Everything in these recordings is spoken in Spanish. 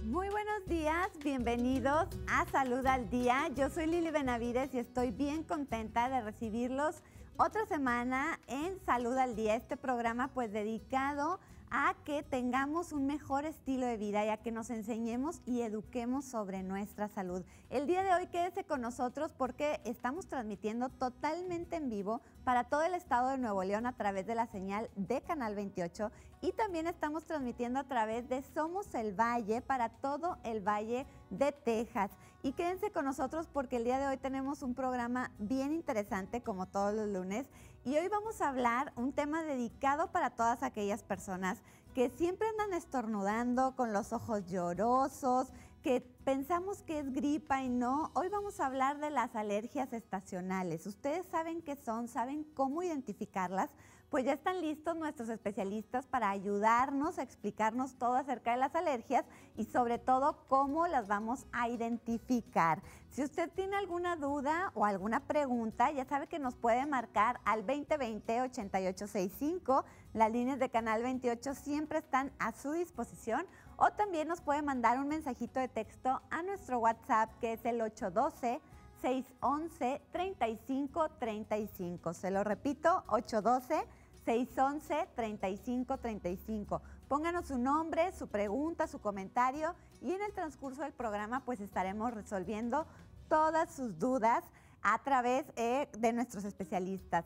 Muy buenos días, bienvenidos a Salud al Día. Yo soy Lili Benavides y estoy bien contenta de recibirlos otra semana en Salud al Día, este programa pues dedicado a que tengamos un mejor estilo de vida y a que nos enseñemos y eduquemos sobre nuestra salud. El día de hoy quédese con nosotros porque estamos transmitiendo totalmente en vivo para todo el estado de Nuevo León a través de la señal de Canal 28 y también estamos transmitiendo a través de Somos el Valle para todo el Valle de Texas. Y quédense con nosotros porque el día de hoy tenemos un programa bien interesante como todos los lunes y hoy vamos a hablar un tema dedicado para todas aquellas personas que siempre andan estornudando con los ojos llorosos, que pensamos que es gripa y no. Hoy vamos a hablar de las alergias estacionales. ¿Ustedes saben qué son? ¿Saben cómo identificarlas? Pues ya están listos nuestros especialistas para ayudarnos a explicarnos todo acerca de las alergias y sobre todo cómo las vamos a identificar. Si usted tiene alguna duda o alguna pregunta, ya sabe que nos puede marcar al 2020-8865. Las líneas de Canal 28 siempre están a su disposición o también nos puede mandar un mensajito de texto a nuestro WhatsApp que es el 812-611-3535. Se lo repito, 812-611-3535. Pónganos su nombre, su pregunta, su comentario y en el transcurso del programa pues estaremos resolviendo todas sus dudas a través de nuestros especialistas.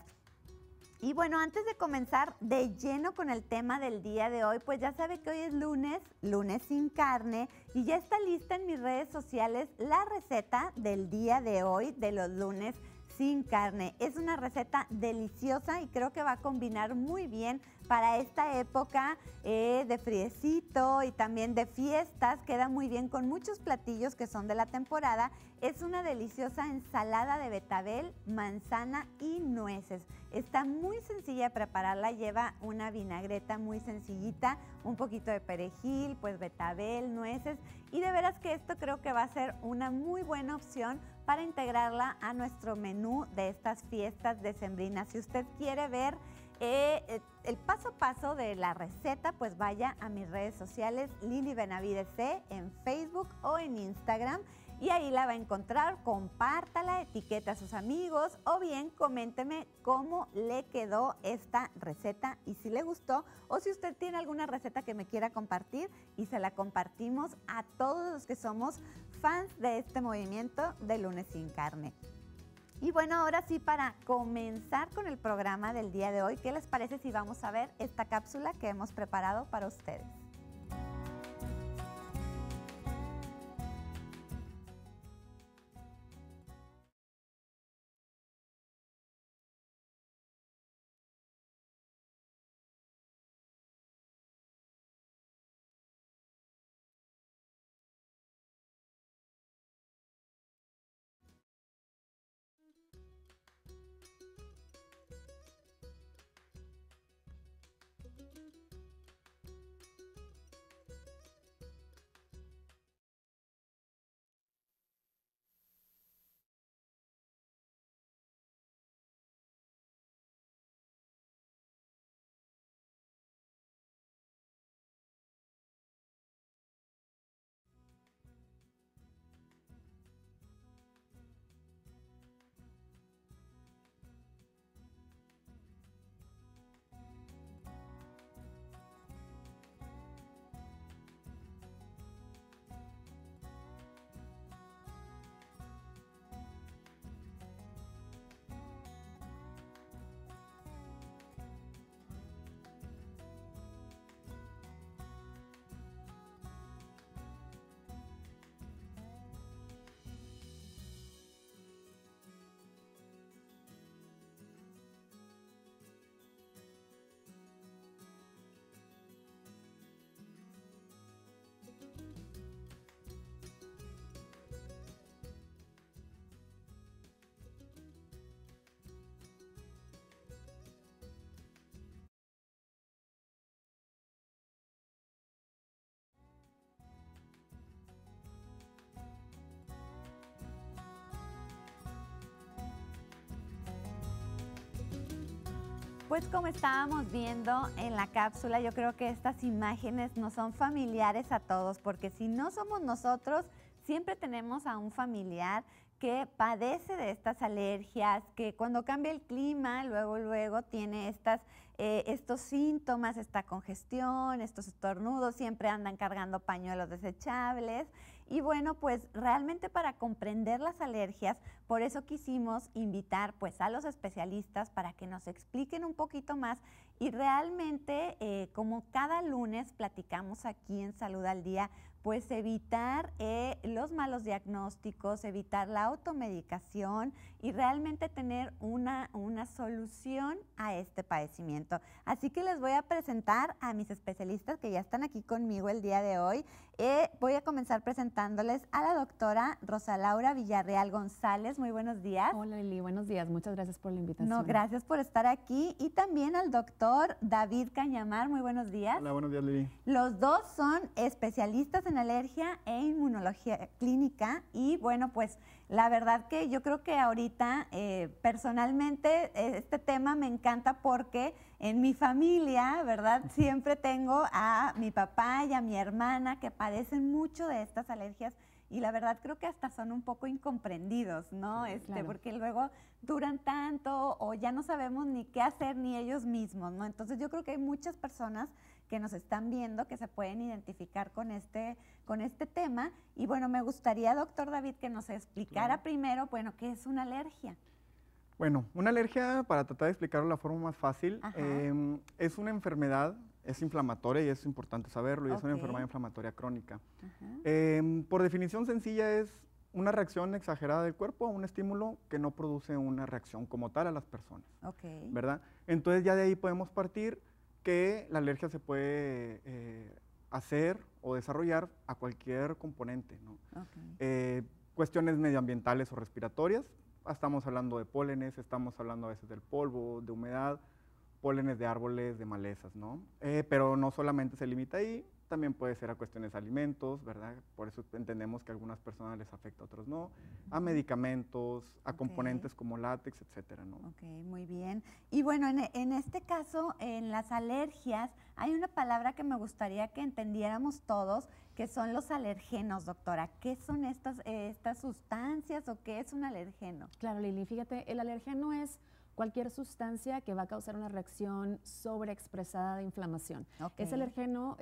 Y bueno, antes de comenzar de lleno con el tema del día de hoy, pues ya sabe que hoy es lunes, lunes sin carne, y ya está lista en mis redes sociales la receta del día de hoy, de los lunes sin carne. Es una receta deliciosa y creo que va a combinar muy bien para esta época de friecito y también de fiestas. Queda muy bien con muchos platillos que son de la temporada. Es una deliciosa ensalada de betabel, manzana y nueces. Está muy sencilla de prepararla, lleva una vinagreta muy sencillita, un poquito de perejil, pues betabel, nueces y de veras que esto creo que va a ser una muy buena opción para integrarla a nuestro menú de estas fiestas decembrinas. Si usted quiere ver el paso a paso de la receta, pues vaya a mis redes sociales Lili Benavides C en Facebook o en Instagram y ahí la va a encontrar, compártala, etiqueta a sus amigos o bien coménteme cómo le quedó esta receta y si le gustó o si usted tiene alguna receta que me quiera compartir y se la compartimos a todos los que somos fans de este movimiento de Lunes sin Carne. Y bueno, ahora sí, para comenzar con el programa del día de hoy, ¿qué les parece si vamos a ver esta cápsula que hemos preparado para ustedes? Pues como estábamos viendo en la cápsula, yo creo que estas imágenes nos son familiares a todos, porque si no somos nosotros, siempre tenemos a un familiar que padece de estas alergias, que cuando cambia el clima, luego tiene estos síntomas, esta congestión, estos estornudos, siempre andan cargando pañuelos desechables. Y bueno, pues realmente para comprender las alergias, por eso quisimos invitar pues a los especialistas para que nos expliquen un poquito más y realmente como cada lunes platicamos aquí en Salud al Día, pues evitar los malos diagnósticos, evitar la automedicación y realmente tener una solución a este padecimiento. Así que les voy a presentar a mis especialistas que ya están aquí conmigo el día de hoy. Voy a comenzar presentándoles a la doctora Rosa Laura Villarreal González. Muy buenos días. Hola Lili, buenos días. Muchas gracias por la invitación. No, gracias por estar aquí. Y también al doctor David Cañamar. Muy buenos días. Hola, buenos días, Lili. Los dos son especialistas en alergia e inmunología clínica y bueno, pues la verdad que yo creo que ahorita personalmente este tema me encanta porque en mi familia, ¿verdad? Siempre tengo a mi papá y a mi hermana que padecen mucho de estas alergias y la verdad creo que hasta son un poco incomprendidos, ¿no? Claro. Porque luego duran tanto o ya no sabemos ni qué hacer ni ellos mismos, ¿no? Entonces yo creo que hay muchas personas que nos están viendo, que se pueden identificar con este tema. Y bueno, me gustaría, doctor David, que nos explicara primero, bueno, ¿qué es una alergia? Bueno, una alergia, para tratar de explicarlo de la forma más fácil, es una enfermedad, es inflamatoria y es importante saberlo, y es una enfermedad inflamatoria crónica. Por definición sencilla es una reacción exagerada del cuerpo a un estímulo que no produce una reacción como tal a las personas, ¿verdad? Entonces ya de ahí podemos partir que la alergia se puede hacer o desarrollar a cualquier componente, ¿no? Cuestiones medioambientales o respiratorias, estamos hablando de pólenes, estamos hablando a veces del polvo, de humedad, pólenes de árboles, de malezas, ¿no? Pero no solamente se limita ahí, también puede ser a cuestiones de alimentos, ¿verdad? Por eso entendemos que a algunas personas les afecta, a otros no, a medicamentos, a componentes como látex, etcétera, ¿no? Ok, muy bien. Y bueno, en este caso, en las alergias, hay una palabra que me gustaría que entendiéramos todos, que son los alergenos, doctora. ¿Qué son estas sustancias o qué es un alergeno? Claro, Lili, fíjate, el alergeno es cualquier sustancia que va a causar una reacción sobreexpresada de inflamación. Ese alergeno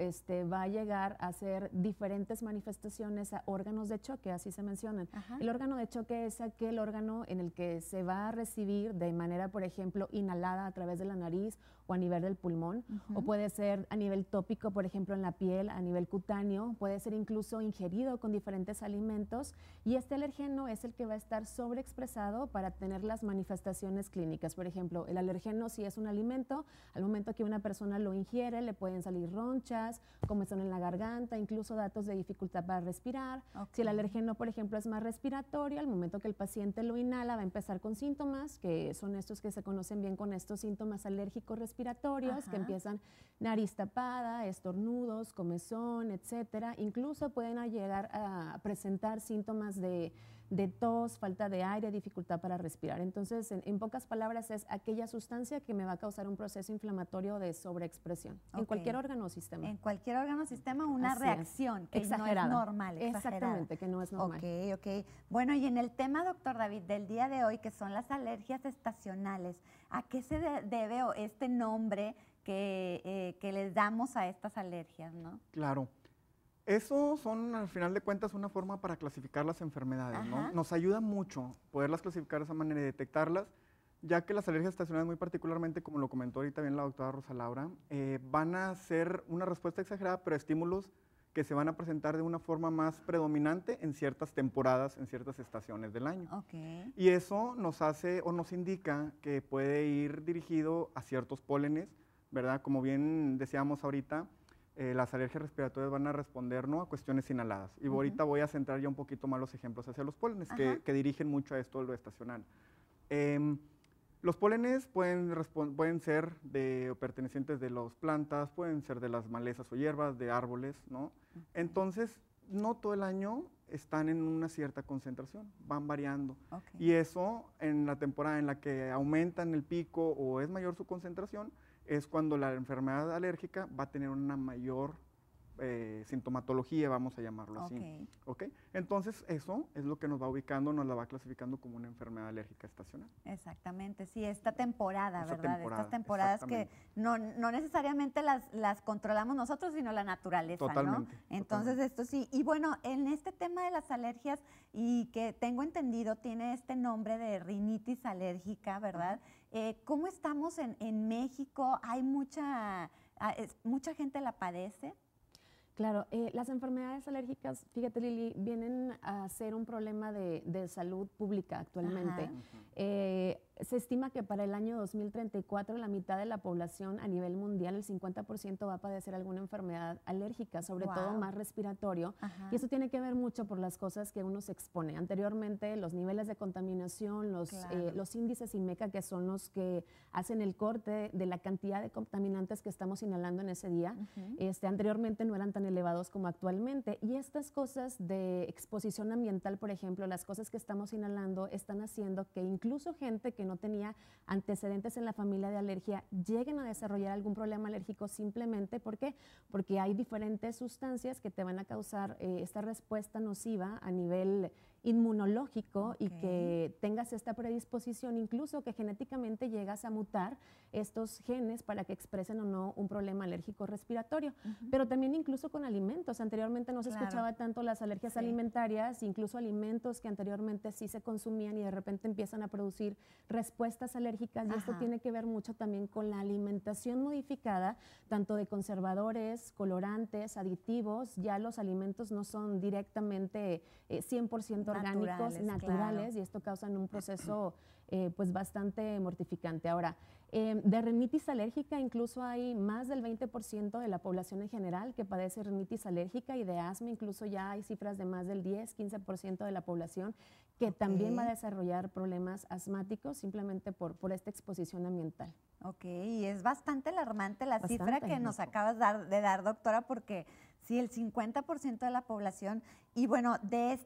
va a llegar a hacer diferentes manifestaciones a órganos de choque, así se mencionan. El órgano de choque es aquel órgano en el que se va a recibir de manera, por ejemplo, inhalada a través de la nariz o a nivel del pulmón, o puede ser a nivel tópico, por ejemplo, en la piel, a nivel cutáneo, puede ser incluso ingerido con diferentes alimentos, y este alergeno es el que va a estar sobreexpresado para tener las manifestaciones clínicas. Por ejemplo, el alergeno, si es un alimento, al momento que una persona lo ingiere, le pueden salir ronchas, comezón en la garganta, incluso datos de dificultad para respirar. Si el alergeno, por ejemplo, es más respiratorio, al momento que el paciente lo inhala, va a empezar con síntomas, que son estos que se conocen bien con estos síntomas alérgicos respiratorios, que empiezan nariz tapada, estornudos, comezón, etcétera. Incluso pueden llegar a presentar síntomas de tos, falta de aire, dificultad para respirar. Entonces, en pocas palabras, es aquella sustancia que me va a causar un proceso inflamatorio de sobreexpresión en cualquier órgano o sistema. En cualquier órgano o sistema, una Así reacción que exagerada. No es normal. Exactamente, que no es normal. Ok. Bueno, y en el tema, doctor David, del día de hoy, que son las alergias estacionales, ¿a qué se debe este nombre que les damos a estas alergias, no? Claro. Eso son, al final de cuentas, una forma para clasificar las enfermedades, ¿no? Nos ayuda mucho poderlas clasificar de esa manera y detectarlas, ya que las alergias estacionales, muy particularmente, como lo comentó ahorita bien la doctora Rosa Laura, van a ser una respuesta exagerada, pero estímulos que se van a presentar de una forma más predominante en ciertas temporadas, en ciertas estaciones del año. Y eso nos hace o nos indica que puede ir dirigido a ciertos pólenes, ¿verdad? Como bien decíamos ahorita, las alergias respiratorias van a responder, ¿no?, a cuestiones inhaladas. Y ahorita voy a centrar ya un poquito más los ejemplos hacia los pólenes, que dirigen mucho a esto, lo estacional. Los pólenes pueden ser pertenecientes de las plantas, pueden ser de las malezas o hierbas, de árboles, ¿no? Entonces, no todo el año están en una cierta concentración, van variando. Y eso, en la temporada en la que aumentan el pico o es mayor su concentración, es cuando la enfermedad alérgica va a tener una mayor sintomatología, vamos a llamarlo así. Entonces, eso es lo que nos va ubicando, nos la va clasificando como una enfermedad alérgica estacional. Exactamente, sí, esta temporada, ¿verdad? Estas temporadas que no necesariamente las controlamos nosotros, sino la naturaleza, totalmente, ¿no? Entonces, esto sí. Y bueno, en este tema de las alergias, y que tengo entendido, tiene este nombre de rinitis alérgica, ¿verdad? ¿Cómo estamos en México? ¿Hay mucha gente la padece? Claro, las enfermedades alérgicas, fíjate Lili, vienen a ser un problema de salud pública actualmente. Se estima que para el año 2034 la mitad de la población a nivel mundial, el 50%, va a padecer alguna enfermedad alérgica, sobre todo más respiratorio. Y eso tiene que ver mucho por las cosas que uno se expone. Anteriormente, los niveles de contaminación, los índices IMECA, que son los que hacen el corte de la cantidad de contaminantes que estamos inhalando en ese día, anteriormente no eran tan elevados como actualmente. Y estas cosas de exposición ambiental, por ejemplo, las cosas que estamos inhalando, están haciendo que incluso gente que no tenía antecedentes en la familia de alergia lleguen a desarrollar algún problema alérgico simplemente porque hay diferentes sustancias que te van a causar esta respuesta nociva a nivel inmunológico y que tengas esta predisposición, incluso que genéticamente llegas a mutar estos genes para que expresen o no un problema alérgico respiratorio. Pero también incluso con alimentos. Anteriormente no se escuchaba tanto las alergias alimentarias, incluso alimentos que anteriormente sí se consumían y de repente empiezan a producir respuestas alérgicas. Y esto tiene que ver mucho también con la alimentación modificada, tanto de conservadores, colorantes, aditivos. Ya los alimentos no son directamente 100% orgánicos, naturales, y esto causa un proceso pues bastante mortificante. Ahora, de rinitis alérgica incluso hay más del 20% de la población en general que padece rinitis alérgica, y de asma incluso ya hay cifras de más del 10-15% de la población que también va a desarrollar problemas asmáticos simplemente por esta exposición ambiental. Y es bastante alarmante la cifra que nos acabas de dar, doctora, porque sí, el 50% de la población, y bueno, del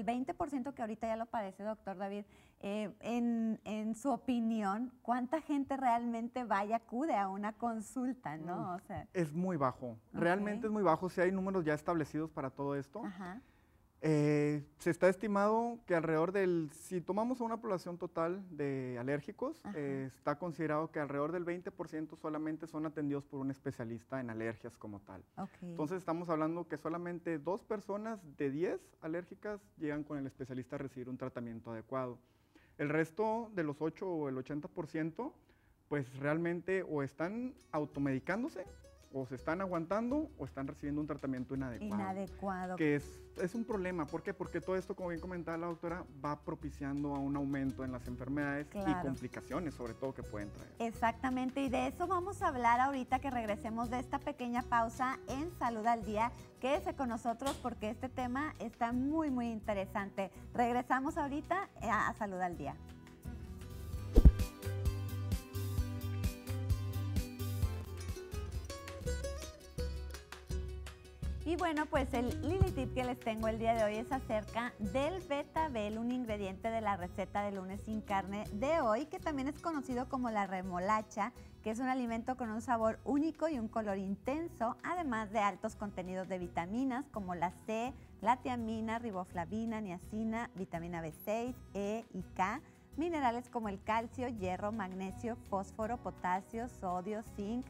20% que ahorita ya lo padece, doctor David, en su opinión, ¿cuánta gente realmente va y acude a una consulta, no? O sea, es muy bajo, realmente es muy bajo. Si hay números ya establecidos para todo esto. Se está estimado que alrededor si tomamos a una población total de alérgicos, está considerado que alrededor del 20% solamente son atendidos por un especialista en alergias como tal. Entonces estamos hablando que solamente 2 personas de 10 alérgicas llegan con el especialista a recibir un tratamiento adecuado. El resto de los 8 o el 80%, pues realmente o están automedicándose, o se están aguantando o están recibiendo un tratamiento inadecuado. Que es un problema. ¿Por qué? Porque todo esto, como bien comentaba la doctora, va propiciando a un aumento en las enfermedades y complicaciones, sobre todo, que pueden traer. Exactamente, y de eso vamos a hablar ahorita que regresemos de esta pequeña pausa en Salud al Día. Quédese con nosotros porque este tema está muy, muy interesante. Regresamos ahorita a Salud al Día. Y bueno, pues el Lili Tip que les tengo el día de hoy es acerca del betabel, un ingrediente de la receta de lunes sin carne de hoy, que también es conocido como la remolacha, que es un alimento con un sabor único y un color intenso, además de altos contenidos de vitaminas como la C, la tiamina, riboflavina, niacina, vitamina B6, E y K, minerales como el calcio, hierro, magnesio, fósforo, potasio, sodio, zinc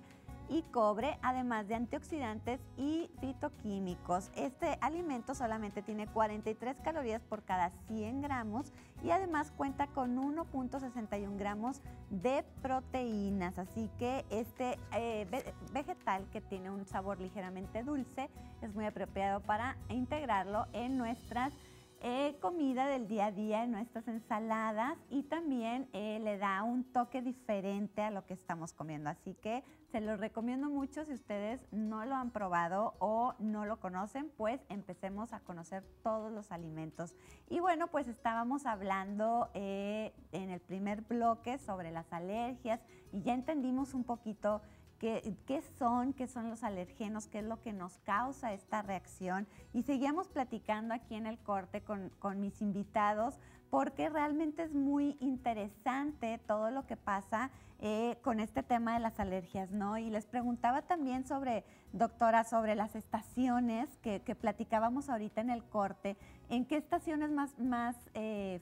y cobre, además de antioxidantes y fitoquímicos. Este alimento solamente tiene 43 calorías por cada 100 gramos y además cuenta con 1.61 gramos de proteínas. Así que este vegetal, que tiene un sabor ligeramente dulce, es muy apropiado para integrarlo en nuestras comida del día a día, en nuestras ensaladas, y también le da un toque diferente a lo que estamos comiendo. Así que se los recomiendo mucho. Si ustedes no lo han probado o no lo conocen, pues empecemos a conocer todos los alimentos. Y bueno, pues estábamos hablando en el primer bloque sobre las alergias y ya entendimos un poquito qué son los alergenos, qué es lo que nos causa esta reacción. Y seguíamos platicando aquí en el corte con mis invitados, porque realmente es muy interesante todo lo que pasa con este tema de las alergias, ¿no? Y les preguntaba también doctora, sobre las estaciones que platicábamos ahorita en el corte. ¿En qué estación es más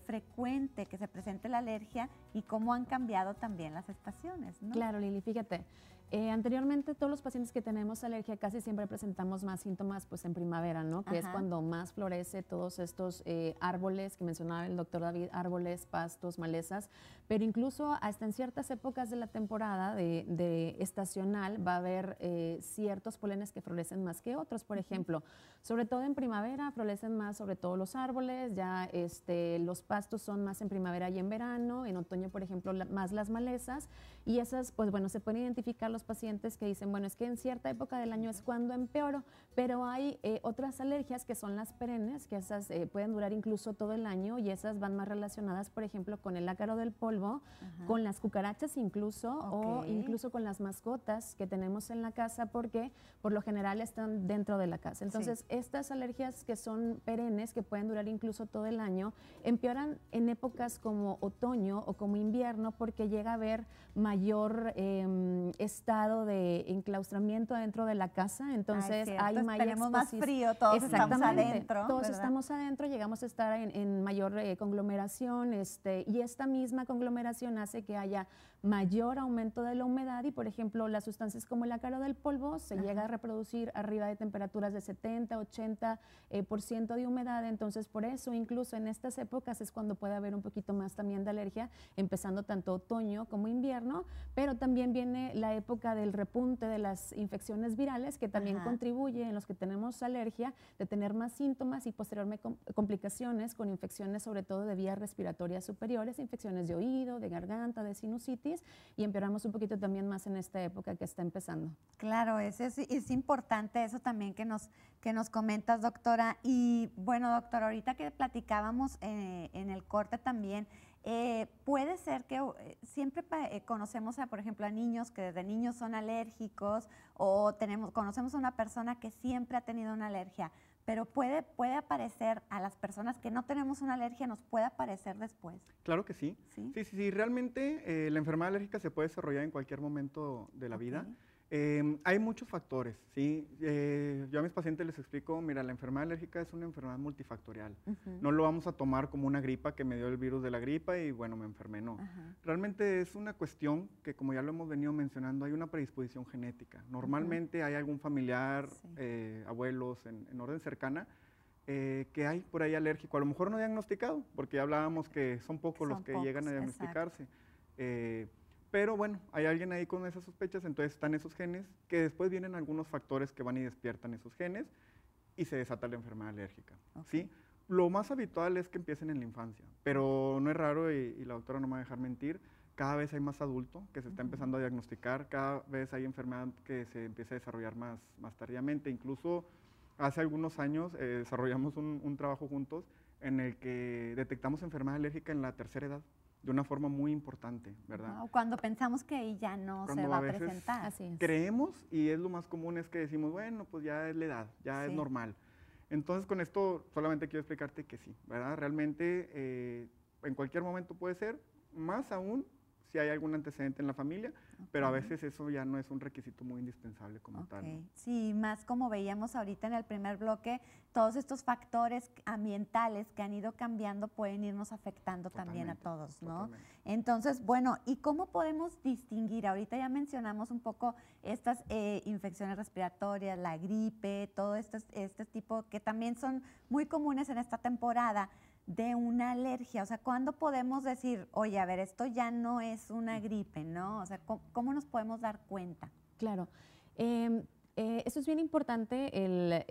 frecuente que se presente la alergia y cómo han cambiado también las estaciones, ¿no? Claro, Lili, fíjate. Anteriormente, todos los pacientes que tenemos alergia casi siempre presentamos más síntomas pues en primavera, ¿no? Que es cuando más florece todos estos árboles que mencionaba el doctor David, árboles, pastos, malezas, pero incluso hasta en ciertas épocas de la temporada de estacional va a haber ciertos polenes que florecen más que otros. Por ejemplo, sobre todo en primavera florecen más sobre todo los árboles, ya los pastos son más en primavera y en verano, en otoño, por ejemplo, más las malezas, y esas, pues bueno, se pueden identificar los pacientes que dicen, bueno, es que en cierta época del año es cuando empeoro, pero hay otras alergias que son las perennes, que esas pueden durar incluso todo el año, y esas van más relacionadas, por ejemplo, con el ácaro del polvo, con las cucarachas incluso, o incluso con las mascotas que tenemos en la casa, porque por lo general están dentro de la casa. Entonces, estas alergias que son perennes, que pueden durar incluso todo el año, empeoran en épocas como otoño o como invierno, porque llega a haber mayor estado de enclaustramiento dentro de la casa, entonces hay mayor tenemos más frío, todos estamos adentro. Todos estamos adentro, llegamos a estar en mayor conglomeración, y esta misma conglomeración hace que haya mayor aumento de la humedad, y por ejemplo las sustancias como el ácaro del polvo se llega a reproducir arriba de temperaturas de 70-80% de humedad. Entonces por eso incluso en estas épocas es cuando puede haber un poquito más también de alergia, empezando tanto otoño como invierno, pero también viene la época del repunte de las infecciones virales, que también contribuye en los que tenemos alergia de tener más síntomas y posteriormente complicaciones con infecciones sobre todo de vías respiratorias superiores, infecciones de oído, de garganta, de sinusitis, y empeoramos un poquito también más en esta época que está empezando. Claro, es importante eso también que nos comentas, doctora. Y bueno, doctora, ahorita que platicábamos en el corte también, puede ser que siempre conocemos, por ejemplo, a niños que desde niños son alérgicos, o conocemos a una persona que siempre ha tenido una alergia, pero puede aparecer a las personas que no tenemos una alergia, nos puede aparecer después. Claro que sí. Sí. Realmente la enfermedad alérgica se puede desarrollar en cualquier momento de la vida. Hay muchos factores, ¿sí? Yo a mis pacientes les explico, mira, la enfermedad alérgica es una enfermedad multifactorial. No lo vamos a tomar como una gripa que me dio el virus de la gripa y bueno, me enfermé, no. Realmente es una cuestión que, como ya lo hemos venido mencionando, hay una predisposición genética. Normalmente hay algún familiar, abuelos en orden cercana, que hay por ahí alérgico, a lo mejor no diagnosticado, porque ya hablábamos que son pocos los que llegan a diagnosticarse. Pero bueno, hay alguien ahí con esas sospechas, entonces están esos genes, que después vienen algunos factores que van y despiertan esos genes y se desata la enfermedad alérgica. ¿Sí? Lo más habitual es que empiecen en la infancia, pero no es raro, y la doctora no me va a dejar mentir, cada vez hay más adulto que se está empezando a diagnosticar, cada vez hay enfermedad que se empieza a desarrollar más tardíamente. Incluso hace algunos años desarrollamos un trabajo juntos en el que detectamos enfermedad alérgica en la tercera edad, de una forma muy importante, ¿verdad? Cuando pensamos que ahí ya no se va a presentar. Así es. Creemos, y es lo más común, es que decimos, bueno, pues ya es la edad, ya es normal. Entonces, con esto solamente quiero explicarte que sí, ¿verdad? Realmente en cualquier momento puede ser, más aún si hay algún antecedente en la familia, pero a veces eso ya no es un requisito muy indispensable como tal. Sí, más como veíamos ahorita en el primer bloque, todos estos factores ambientales que han ido cambiando pueden irnos afectando también a todos, ¿no? Entonces, bueno, ¿y cómo podemos distinguir? Ahorita ya mencionamos un poco estas infecciones respiratorias, la gripe, todo este tipo que también son muy comunes en esta temporada, de una alergia. O sea, ¿cuándo podemos decir, oye, a ver, esto ya no es una gripe, ¿no? O sea, ¿cómo nos podemos dar cuenta? Claro. Eso es bien importante,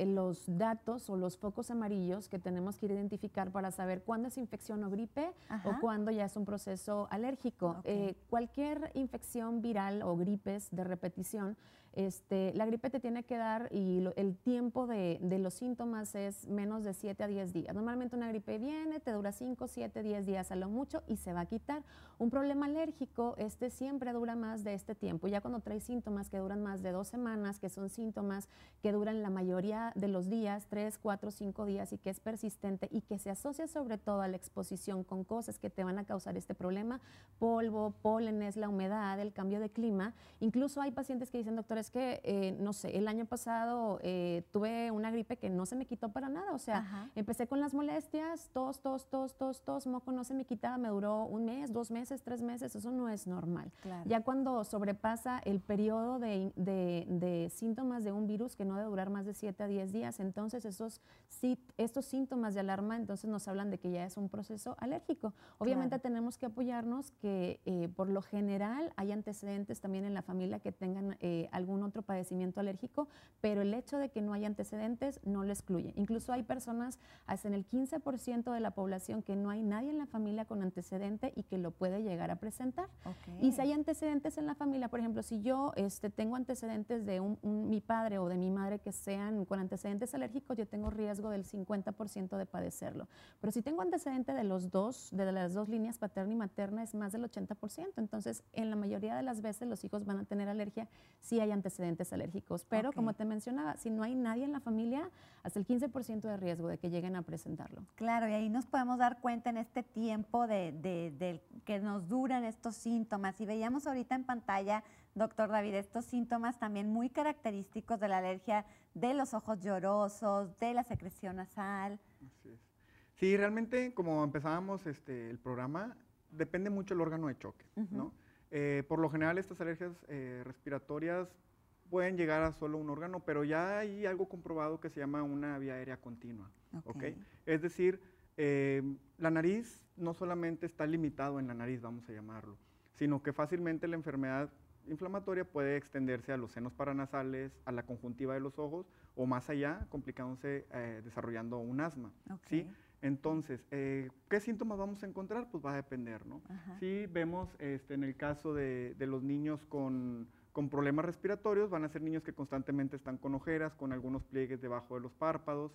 los datos o los focos amarillos que tenemos que identificar para saber cuándo es infección o gripe o cuándo ya es un proceso alérgico. Cualquier infección viral o gripes de repetición La gripe te tiene que dar y el tiempo de los síntomas es menos de 7 a 10 días. Normalmente una gripe viene, te dura 5, 7, 10 días a lo mucho y se va a quitar. Un problema alérgico, siempre dura más de este tiempo. Ya cuando traes síntomas que duran más de 2 semanas, que son síntomas que duran la mayoría de los días, 3, 4, 5 días y que es persistente y que se asocia sobre todo a la exposición con cosas que te van a causar este problema, polvo, pólenes, la humedad, el cambio de clima. Incluso hay pacientes que dicen, doctor, es que, no sé, el año pasado tuve una gripe que no se me quitó para nada. O sea, empecé con las molestias, tos, moco no se me quitaba, me duró 1 mes, 2 meses, 3 meses, eso no es normal. Claro. Ya cuando sobrepasa el periodo de síntomas de un virus que no debe durar más de 7 a 10 días, entonces estos síntomas de alarma entonces nos hablan de que ya es un proceso alérgico. Obviamente tenemos que apoyarnos que por lo general hay antecedentes también en la familia que tengan algún otro padecimiento alérgico, pero el hecho de que no hay antecedentes no lo excluye. Incluso hay personas, hasta en el 15% de la población, que no hay nadie en la familia con antecedente y que lo puede llegar a presentar. Y si hay antecedentes en la familia, por ejemplo, si yo tengo antecedentes de mi padre o de mi madre que sean con antecedentes alérgicos, yo tengo riesgo del 50% de padecerlo. Pero si tengo antecedente de las dos líneas, paterna y materna, es más del 80%. Entonces, en la mayoría de las veces los hijos van a tener alergia si hay antecedentes alérgicos. Pero como te mencionaba, si no hay nadie en la familia, hasta el 15% de riesgo de que lleguen a presentarlo. Claro, y ahí nos podemos dar cuenta en este tiempo de que nos duran estos síntomas. Y veíamos ahorita en pantalla, doctor David, estos síntomas también muy característicos de la alergia, de los ojos llorosos, de la secreción nasal. Así es. Sí, realmente, como empezábamos el programa, depende mucho el órgano de choque, ¿no? Por lo general, estas alergias respiratorias pueden llegar a solo un órgano, pero ya hay algo comprobado que se llama una vía aérea continua. ¿Okay? Es decir, la nariz no solamente está limitado en la nariz, vamos a llamarlo, sino que fácilmente la enfermedad inflamatoria puede extenderse a los senos paranasales, a la conjuntiva de los ojos o más allá, complicándose, desarrollando un asma. ¿Sí? Entonces, ¿qué síntomas vamos a encontrar? Pues va a depender, ¿no? Si vemos en el caso de los niños con problemas respiratorios, van a ser niños que constantemente están con ojeras, con algunos pliegues debajo de los párpados,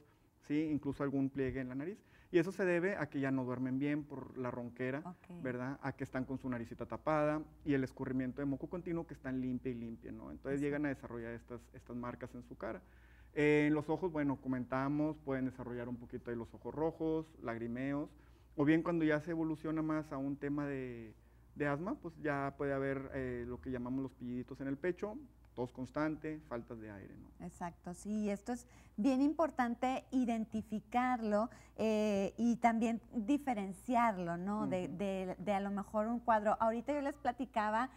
¿sí? Incluso algún pliegue en la nariz. Y eso se debe a que ya no duermen bien por la ronquera, ¿verdad? A que están con su naricita tapada y el escurrimiento de moco continuo, que están limpia y limpia, ¿no? Entonces llegan a desarrollar estas marcas en su cara. En los ojos, bueno, comentamos, pueden desarrollar un poquito de los ojos rojos, lagrimeos, o bien cuando ya se evoluciona más a un tema de asma, pues ya puede haber lo que llamamos los pilliditos en el pecho, tos constante, faltas de aire, ¿no? Exacto, sí, esto es bien importante identificarlo y también diferenciarlo, ¿no? De a lo mejor un cuadro. Ahorita yo les platicaba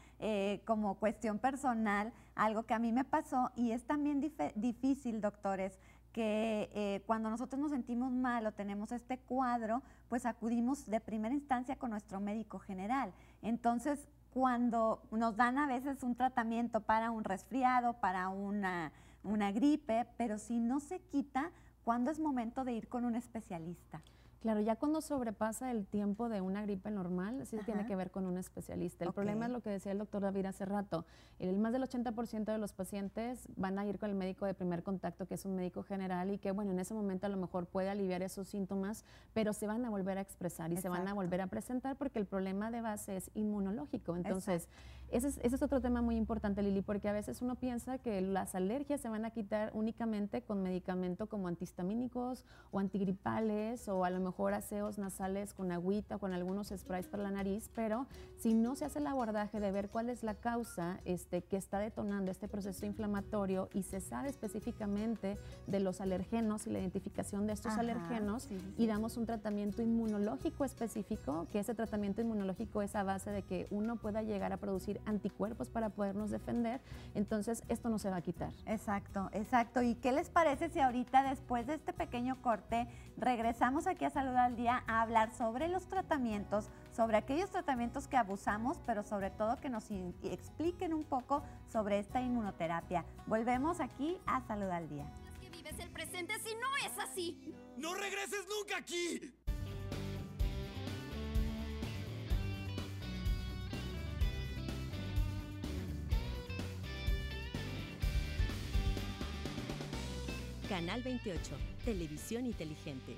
como cuestión personal algo que a mí me pasó y es también difícil, doctores, que cuando nosotros nos sentimos mal o tenemos este cuadro, pues acudimos de primera instancia con nuestro médico general. Entonces, cuando nos dan a veces un tratamiento para un resfriado, para una gripe, pero si no se quita, ¿cuándo es momento de ir con un especialista? Claro, ya cuando sobrepasa el tiempo de una gripe normal, sí se tiene que ver con un especialista. El problema es lo que decía el doctor David hace rato. Más del 80% de los pacientes van a ir con el médico de primer contacto, que es un médico general, y que, bueno, en ese momento a lo mejor puede aliviar esos síntomas, pero se van a volver a expresar y se van a volver a presentar porque el problema de base es inmunológico. Entonces, ese es otro tema muy importante, Lili, porque a veces uno piensa que las alergias se van a quitar únicamente con medicamento como antihistamínicos o antigripales o a lo mejor aseos nasales con agüita, con algunos sprays para la nariz, pero si no se hace el abordaje de ver cuál es la causa que está detonando este proceso inflamatorio y se sabe específicamente de los alergenos y la identificación de estos alergenos y damos un tratamiento inmunológico específico, que ese tratamiento inmunológico es a base de que uno pueda llegar a producir anticuerpos para podernos defender, entonces esto no se va a quitar. Exacto, exacto. ¿Y qué les parece si ahorita, después de este pequeño corte, regresamos aquí a Salud al Día a hablar sobre los tratamientos, sobre aquellos tratamientos que abusamos, pero sobre todo que nos expliquen un poco sobre esta inmunoterapia? Volvemos aquí a Salud al Día. Es que vives el presente si no es así. ¡No regreses nunca aquí! Canal 28, Televisión Inteligente.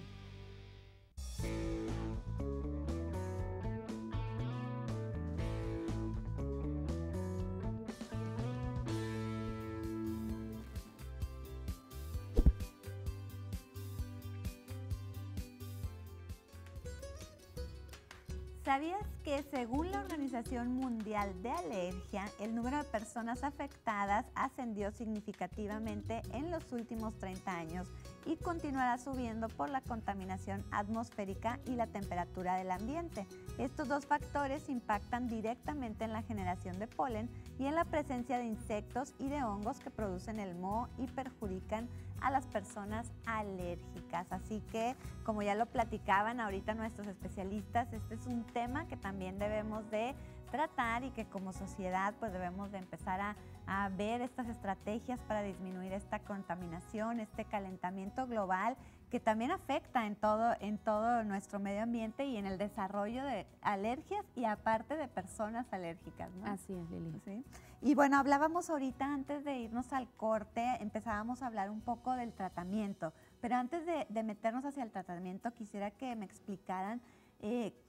¿Sabías que según la Organización Mundial de Alergia, el número de personas afectadas ascendió significativamente en los últimos 30 años y continuará subiendo por la contaminación atmosférica y la temperatura del ambiente? Estos dos factores impactan directamente en la generación de polen y en la presencia de insectos y de hongos que producen el moho y perjudican a las personas alérgicas. Así que, como ya lo platicaban ahorita nuestros especialistas, este es un tema que también debemos de tratar y que como sociedad pues debemos de empezar a ver estas estrategias para disminuir esta contaminación, este calentamiento global que también afecta en todo nuestro medio ambiente y en el desarrollo de alergias y aparte de personas alérgicas, ¿no? Así es, Lili. ¿Sí? Y bueno, hablábamos ahorita antes de irnos al corte, empezábamos a hablar un poco del tratamiento, pero antes de meternos hacia el tratamiento quisiera que me explicaran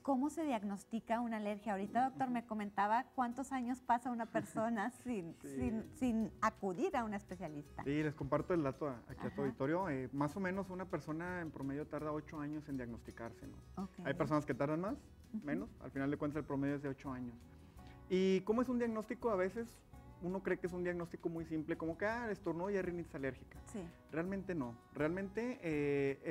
¿cómo se diagnostica una alergia? Ahorita, doctor, me comentaba cuántos años pasa una persona sin acudir a un especialista. Sí, les comparto el dato aquí a tu auditorio. Más o menos una persona en promedio tarda 8 años en diagnosticarse, ¿no? Okay. Hay personas que tardan más, menos. Al final de cuentas el promedio es de 8 años. ¿Y cómo es un diagnóstico? A veces uno cree que es un diagnóstico muy simple, como que estornudo y hay rinitis alérgica. Sí. Realmente no. Realmente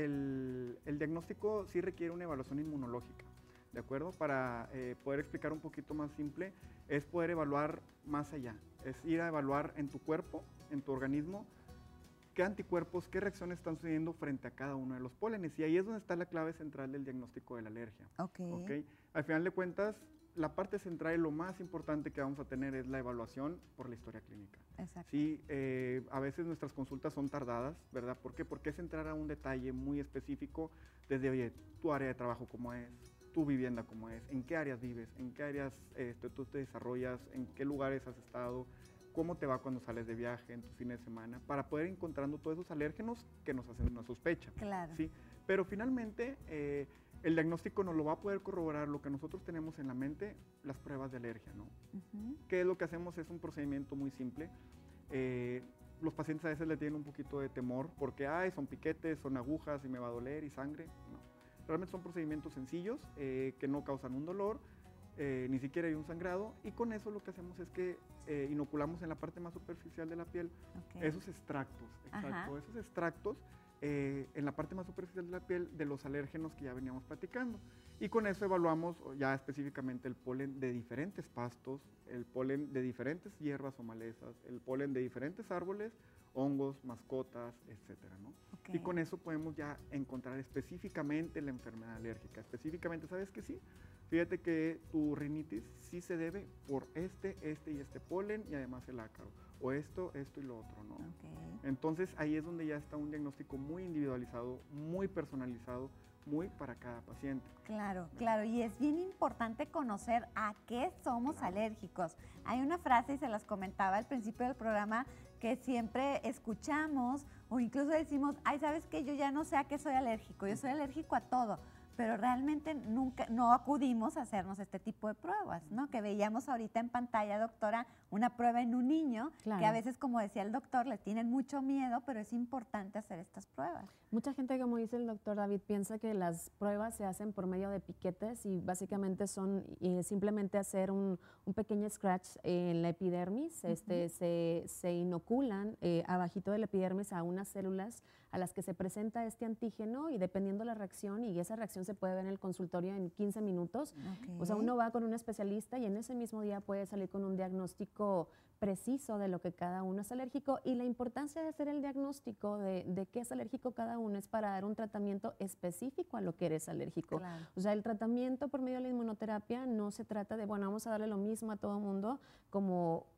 el diagnóstico sí requiere una evaluación inmunológica, ¿de acuerdo? Para poder explicar un poquito más simple, es poder evaluar más allá. Es ir a evaluar en tu cuerpo, en tu organismo, qué anticuerpos, qué reacciones están sucediendo frente a cada uno de los pólenes. Y ahí es donde está la clave central del diagnóstico de la alergia. ¿Okay? Al final de cuentas, la parte central y lo más importante que vamos a tener es la evaluación por la historia clínica. Exacto. Sí, a veces nuestras consultas son tardadas, ¿verdad? ¿Por qué? Porque es entrar a un detalle muy específico desde, oye, tu área de trabajo cómo es, tu vivienda cómo es, en qué áreas vives, en qué áreas tú te desarrollas, en qué lugares has estado, cómo te va cuando sales de viaje, en tus fines de semana, para poder ir encontrando todos esos alérgenos que nos hacen una sospecha. Claro. ¿Sí? Pero finalmente, el diagnóstico nos lo va a poder corroborar lo que nosotros tenemos en la mente, las pruebas de alergia, ¿no? ¿Qué es lo que hacemos? Es un procedimiento muy simple. Los pacientes a veces le tienen un poquito de temor porque, son piquetes, son agujas y me va a doler y sangre. No. Realmente son procedimientos sencillos que no causan un dolor, ni siquiera hay un sangrado, y con eso lo que hacemos es que inoculamos en la parte más superficial de la piel esos extractos, esos extractos en la parte más superficial de la piel de los alérgenos que ya veníamos platicando. Y con eso evaluamos ya específicamente el polen de diferentes pastos, el polen de diferentes hierbas o malezas, el polen de diferentes árboles, hongos, mascotas, etcétera, ¿no? Y con eso podemos ya encontrar específicamente la enfermedad alérgica. Específicamente, ¿sabes qué? Sí, fíjate que tu rinitis sí se debe por este y este polen y además el ácaro. O esto y lo otro, ¿no? Entonces ahí es donde ya está un diagnóstico muy individualizado, muy personalizado, muy para cada paciente. Claro, claro, y es bien importante conocer a qué somos alérgicos. Hay una frase, y se las comentaba al principio del programa, que siempre escuchamos o incluso decimos, ¿sabes qué? Yo ya no sé a qué soy alérgico, yo soy alérgico a todo. Pero realmente nunca no acudimos a hacernos este tipo de pruebas, ¿no? Que veíamos ahorita en pantalla, doctora, una prueba en un niño, que a veces, como decía el doctor, le tienen mucho miedo, pero es importante hacer estas pruebas. Mucha gente, como dice el doctor David, piensa que las pruebas se hacen por medio de piquetes y básicamente son simplemente hacer un pequeño scratch en la epidermis. Se inoculan abajito de la epidermis a unas células a las que se presenta este antígeno y dependiendo la reacción, y esa reacción se puede ver en el consultorio en 15 minutos, o sea, uno va con un especialista y en ese mismo día puede salir con un diagnóstico preciso de lo que cada uno es alérgico, y la importancia de hacer el diagnóstico de qué es alérgico cada uno es para dar un tratamiento específico a lo que eres alérgico. Claro. O sea, el tratamiento por medio de la inmunoterapia no se trata de, bueno, vamos a darle lo mismo a todo mundo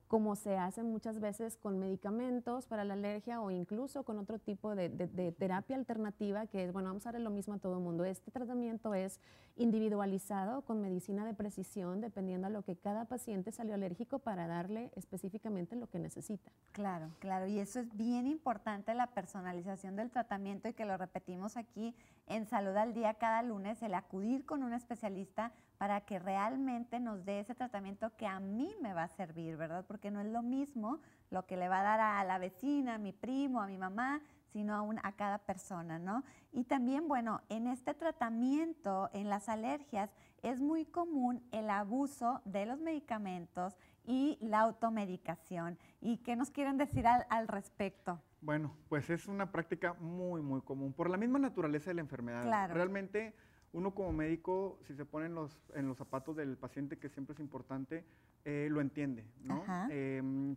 como se hace muchas veces con medicamentos para la alergia o incluso con otro tipo de terapia alternativa que es, bueno, vamos a darle lo mismo a todo el mundo. Este tratamiento es individualizado con medicina de precisión dependiendo a lo que cada paciente salió alérgico para darle específicamente específicamente lo que necesita. Claro, claro, y eso es bien importante, la personalización del tratamiento, y que lo repetimos aquí en Salud al Día cada lunes, el acudir con un especialista para que realmente nos dé ese tratamiento que a mí me va a servir, ¿verdad? Porque no es lo mismo lo que le va a dar a la vecina, a mi primo, a mi mamá, sino a cada persona, ¿no? Y también, bueno, en este tratamiento, en las alergias, es muy común el abuso de los medicamentos y la automedicación. ¿Y qué nos quieren decir al respecto? Bueno, pues es una práctica muy, muy común, por la misma naturaleza de la enfermedad. Claro. Realmente, uno como médico, si se pone en los zapatos del paciente, que siempre es importante, lo entiende, ¿no?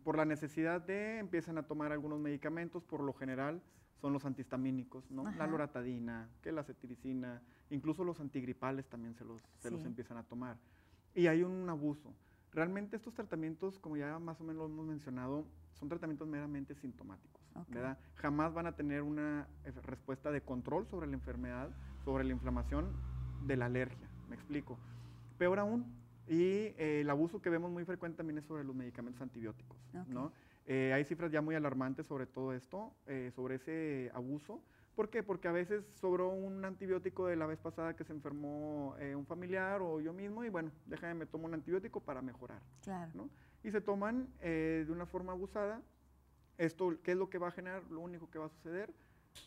Por la necesidad empiezan a tomar algunos medicamentos, por lo general son los antihistamínicos, ¿no? La loratadina, que la cetiricina, incluso los antigripales también se los empiezan a tomar. Y hay un abuso. Realmente estos tratamientos, como ya más o menos lo hemos mencionado, son tratamientos meramente sintomáticos, ¿verdad? Jamás van a tener una respuesta de control sobre la enfermedad, sobre la inflamación de la alergia, me explico. Peor aún, y el abuso que vemos muy frecuente también es sobre los medicamentos antibióticos, ¿no? Hay cifras ya muy alarmantes sobre todo esto, sobre ese abuso. ¿Por qué? Porque a veces sobró un antibiótico de la vez pasada que se enfermó un familiar o yo mismo, y bueno, déjame, me tomo un antibiótico para mejorar. Claro. ¿No? Y se toman de una forma abusada. Esto, ¿qué es lo que va a generar? Lo único que va a suceder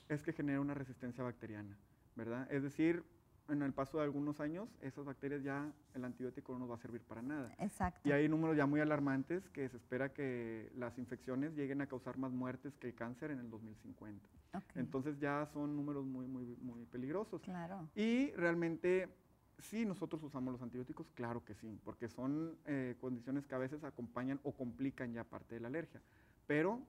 es que genera una resistencia bacteriana, ¿verdad? Es decir, en el paso de algunos años, esas bacterias ya, el antibiótico no nos va a servir para nada. Exacto. Y hay números ya muy alarmantes que se espera que las infecciones lleguen a causar más muertes que el cáncer en el 2050. Entonces ya son números muy, muy, muy peligrosos. Claro. Y realmente, sí, nosotros usamos los antibióticos, claro que sí, porque son condiciones que a veces acompañan o complican ya parte de la alergia, pero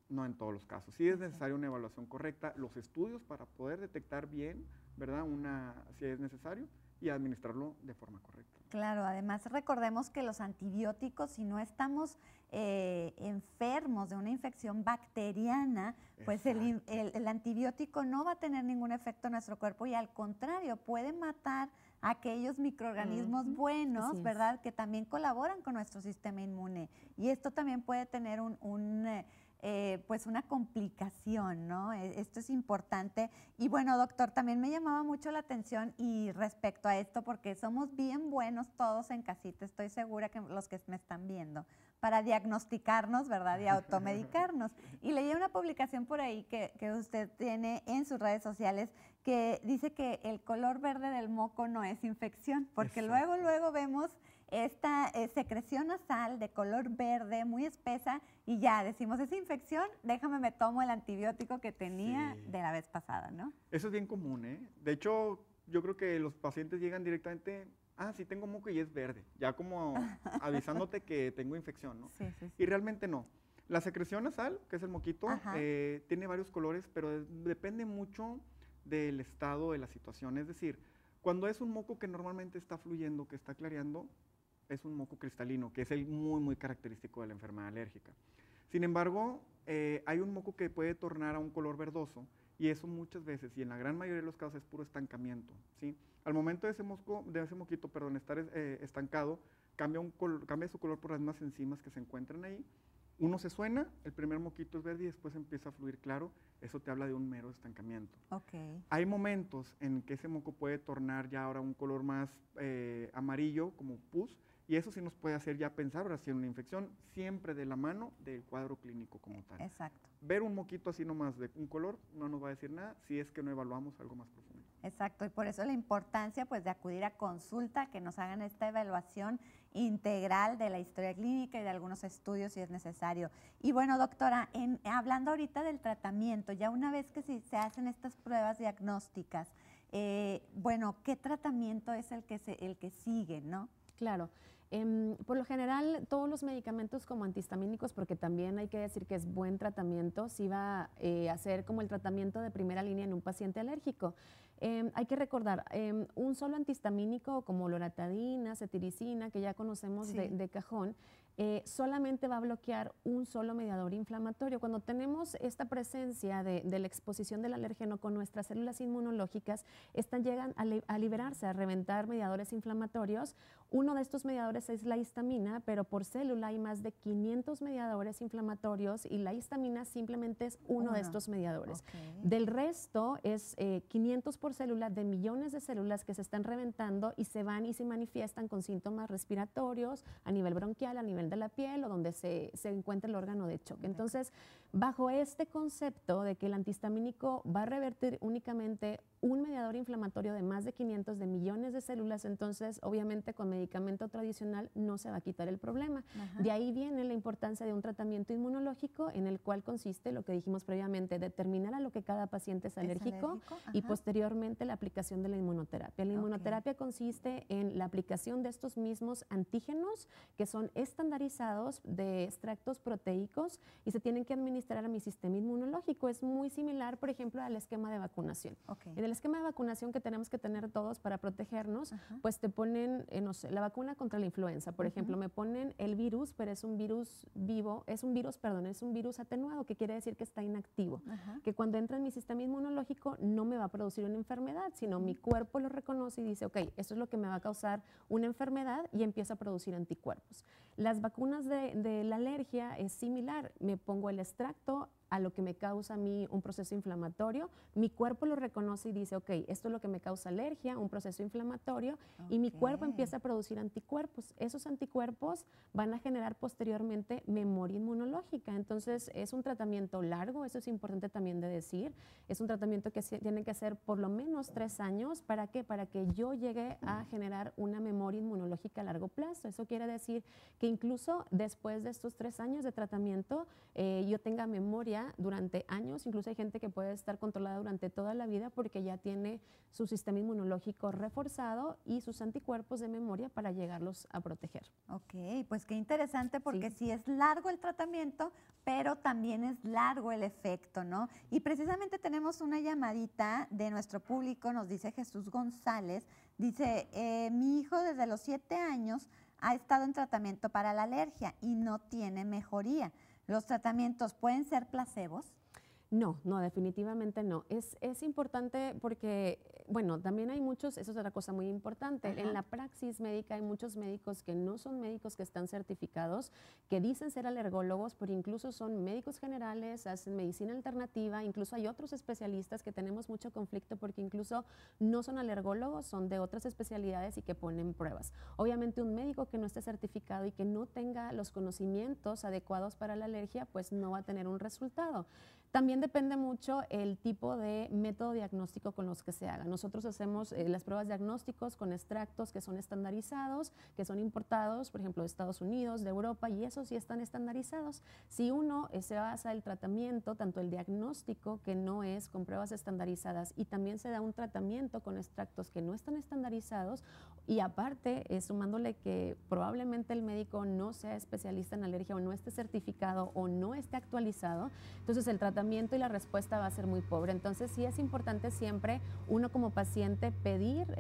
no en todos los casos. Sí es necesaria una evaluación correcta, los estudios para poder detectar bien, ¿verdad? Si es necesario, y administrarlo de forma correcta. Claro, además recordemos que los antibióticos, si no estamos enfermos de una infección bacteriana, pues el antibiótico no va a tener ningún efecto en nuestro cuerpo, y al contrario, puede matar a aquellos microorganismos buenos, ¿verdad? Que también colaboran con nuestro sistema inmune. Y esto también puede tener pues una complicación, ¿no? Esto es importante. Y bueno, doctor, también me llamaba mucho la atención y respecto a esto, porque somos bien buenos todos en casita, estoy segura que los que me están viendo, para diagnosticarnos, ¿verdad? Y automedicarnos. Y leí una publicación por ahí que usted tiene en sus redes sociales que dice que el color verde del moco no es infección, porque luego vemos esta secreción nasal de color verde muy espesa y ya decimos, ¿es infección? Déjame, me tomo el antibiótico que tenía de la vez pasada, ¿no? Eso es bien común, ¿eh? De hecho, yo creo que los pacientes llegan directamente, sí tengo moco y es verde, ya como avisándote que tengo infección, ¿no? Sí. Y realmente no. La secreción nasal, que es el moquito, tiene varios colores, pero depende mucho del estado de la situación. Es decir, cuando es un moco que normalmente está fluyendo, que está clareando, es un moco cristalino, que es el muy, muy característico de la enfermedad alérgica. Sin embargo, hay un moco que puede tornar a un color verdoso, y eso muchas veces, y en la gran mayoría de los casos, es puro estancamiento, ¿sí? Al momento de ese moquito, estar estancado, cambia su color por las mismas enzimas que se encuentran ahí. Uno se suena, el primer moquito es verde y después empieza a fluir claro. Eso te habla de un mero estancamiento. Hay momentos en que ese moco puede tornar ya ahora un color más amarillo, como pus, y eso sí nos puede hacer ya pensar ahora sí en una infección, siempre de la mano del cuadro clínico como tal. Exacto. Ver un moquito así nomás de un color no nos va a decir nada si es que no evaluamos algo más profundo. Exacto, y por eso la importancia pues de acudir a consulta, que nos hagan esta evaluación integral de la historia clínica y de algunos estudios si es necesario. Y bueno, doctora, hablando ahorita del tratamiento, ya una vez que se hacen estas pruebas diagnósticas, bueno, ¿qué tratamiento es el que sigue, no? Claro. Por lo general, todos los medicamentos como antihistamínicos, porque también hay que decir que es buen tratamiento, sí va a ser como el tratamiento de primera línea en un paciente alérgico. Hay que recordar, un solo antihistamínico como loratadina, cetiricina, que ya conocemos de cajón, solamente va a bloquear un solo mediador inflamatorio. Cuando tenemos esta presencia de la exposición del alérgeno con nuestras células inmunológicas, estas llegan a liberarse, a reventar mediadores inflamatorios. Uno de estos mediadores es la histamina, pero por célula hay más de 500 mediadores inflamatorios y la histamina simplemente es uno de estos mediadores. Del resto es 500 por célula de millones de células que se están reventando y se van y se manifiestan con síntomas respiratorios a nivel bronquial, a nivel de la piel o donde se encuentra el órgano de choque. Entonces, bajo este concepto de que el antihistamínico va a revertir únicamente un mediador inflamatorio de más de 500 de millones de células, entonces obviamente con medicamento tradicional no se va a quitar el problema. De ahí viene la importancia de un tratamiento inmunológico en el cual consiste lo que dijimos previamente, determinar a lo que cada paciente es alérgico y posteriormente la aplicación de la inmunoterapia. La inmunoterapia consiste en la aplicación de estos mismos antígenos que son estandarizados de extractos proteicos y se tienen que administrar a mi sistema inmunológico. Es muy similar, por ejemplo, al esquema de vacunación. En el esquema de vacunación que tenemos que tener todos para protegernos, pues te ponen, no sé, la vacuna contra la influenza, por ejemplo, me ponen el virus, pero es un virus vivo, es un virus atenuado, que quiere decir que está inactivo, que cuando entra en mi sistema inmunológico no me va a producir una enfermedad, sino mi cuerpo lo reconoce y dice, ok, esto es lo que me va a causar una enfermedad y empieza a producir anticuerpos. Las vacunas de la alergia es similar, me pongo el extracto a lo que me causa a mí un proceso inflamatorio, mi cuerpo lo reconoce y dice, ok, esto es lo que me causa alergia, un proceso inflamatorio, y mi cuerpo empieza a producir anticuerpos. Esos anticuerpos van a generar posteriormente memoria inmunológica. Entonces, es un tratamiento largo, eso es importante también de decir, es un tratamiento que tiene que ser por lo menos 3 años, ¿para qué? Para que yo llegue a generar una memoria inmunológica a largo plazo. Eso quiere decir que incluso después de estos 3 años de tratamiento, yo tenga memoria durante años, incluso hay gente que puede estar controlada durante toda la vida porque ya tiene su sistema inmunológico reforzado y sus anticuerpos de memoria para llegarlos a proteger. Ok, pues qué interesante porque sí es largo el tratamiento, pero también es largo el efecto, ¿no? Y precisamente tenemos una llamadita de nuestro público, nos dice Jesús González, dice, mi hijo desde los 7 años ha estado en tratamiento para la alergia y no tiene mejoría. ¿Los tratamientos pueden ser placebos? No, definitivamente no. Es importante porque, bueno, también hay muchos, eso es otra cosa muy importante, en la praxis médica hay muchos médicos que no son médicos que están certificados, que dicen ser alergólogos, pero incluso son médicos generales, hacen medicina alternativa, incluso hay otros especialistas que tenemos mucho conflicto porque incluso no son alergólogos, son de otras especialidades y que ponen pruebas. Obviamente un médico que no esté certificado y que no tenga los conocimientos adecuados para la alergia, pues no va a tener un resultado. También depende mucho el tipo de método diagnóstico con los que se haga. Nosotros hacemos las pruebas diagnósticos con extractos que son estandarizados, que son importados, por ejemplo, de Estados Unidos, de Europa, y esos sí están estandarizados. Si uno se basa el tratamiento, tanto el diagnóstico, que no es con pruebas estandarizadas, y también se da un tratamiento con extractos que no están estandarizados, y aparte, sumándole que probablemente el médico no sea especialista en alergia o no esté certificado o no esté actualizado, entonces el tratamiento y la respuesta va a ser muy pobre. Entonces sí es importante siempre uno como paciente pedir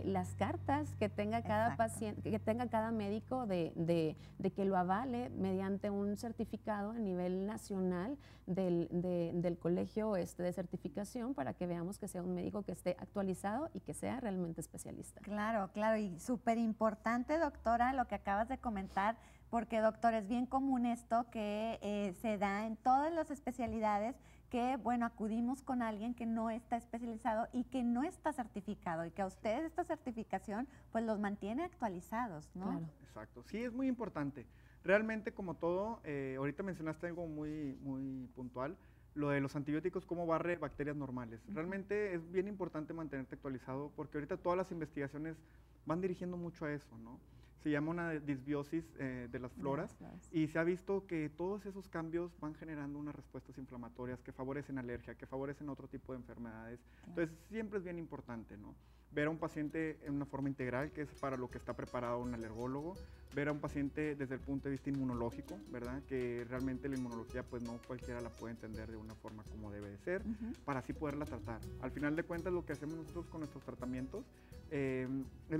las cartas que tenga cada paciente, que tenga cada médico de que lo avale mediante un certificado a nivel nacional del colegio de certificación para que veamos que sea un médico que esté actualizado y que sea realmente especialista. Claro, y súper importante, doctora, lo que acabas de comentar, porque, doctor, es bien común esto que se da en todas las especialidades, que, bueno, acudimos con alguien que no está especializado y que no está certificado, y que a ustedes esta certificación, pues, los mantiene actualizados, ¿no? Claro. Exacto, sí, es muy importante. Realmente, como todo, ahorita mencionaste algo muy, muy puntual, lo de los antibióticos, cómo barre bacterias normales. Realmente es bien importante mantenerte actualizado porque ahorita todas las investigaciones van dirigiendo mucho a eso, ¿no? Se llama una disbiosis de las floras y se ha visto que todos esos cambios van generando unas respuestas inflamatorias que favorecen alergia, que favorecen otro tipo de enfermedades. Entonces, siempre es bien importante, ¿no? ver a un paciente en una forma integral, que es para lo que está preparado un alergólogo, ver a un paciente desde el punto de vista inmunológico, ¿verdad? Que realmente la inmunología pues no cualquiera la puede entender de una forma como debe de ser, para así poderla tratar. Al final de cuentas lo que hacemos nosotros con nuestros tratamientos es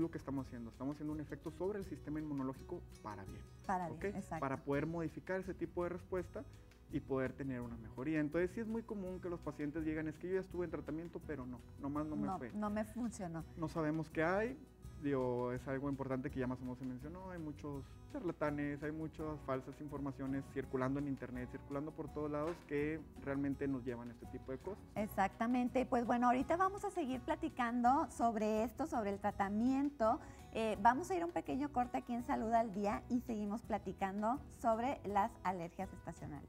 lo que estamos haciendo un efecto sobre el sistema inmunológico para bien. Para bien, exacto. Para poder modificar ese tipo de respuesta y poder tener una mejoría. Entonces sí es muy común que los pacientes digan, es que yo ya estuve en tratamiento, pero nomás no me fue. No me funcionó. No sabemos qué hay, digo, es algo importante que ya más o menos se mencionó, hay muchos charlatanes, hay muchas falsas informaciones circulando en internet, circulando por todos lados que realmente nos llevan a este tipo de cosas. Exactamente, pues bueno, ahorita vamos a seguir platicando sobre esto, sobre el tratamiento. Vamos a ir a un pequeño corte aquí en Salud al Día y seguimos platicando sobre las alergias estacionales.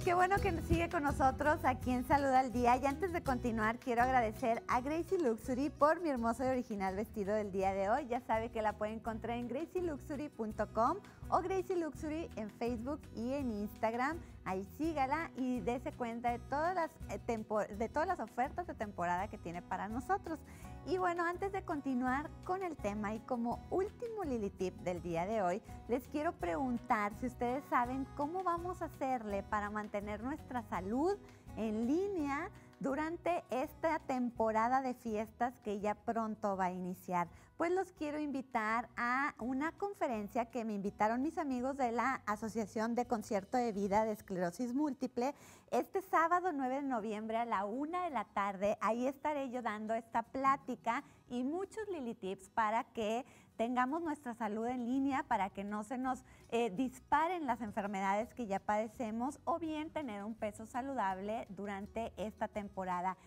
Qué bueno que sigue con nosotros aquí en Salud al Día. Y antes de continuar, quiero agradecer a Gracie Luxury por mi hermoso y original vestido del día de hoy. Ya sabe que la puede encontrar en gracieluxury.com o Gracie Luxury en Facebook y en Instagram. Ahí sígala y dése cuenta de todas las ofertas de temporada que tiene para nosotros. Y bueno, antes de continuar con el tema y como último Lili Tip del día de hoy, les quiero preguntar si ustedes saben cómo vamos a hacerle para mantener nuestra salud en línea durante esta temporada de fiestas que ya pronto va a iniciar. Pues los quiero invitar a una conferencia que me invitaron mis amigos de la Asociación de Concierto de Vida de Esclerosis Múltiple. Este sábado 9 de noviembre a la 1 de la tarde, ahí estaré yo dando esta plática y muchos Lili Tips para que tengamos nuestra salud en línea, para que no se nos disparen las enfermedades que ya padecemos o bien tener un peso saludable durante esta temporada.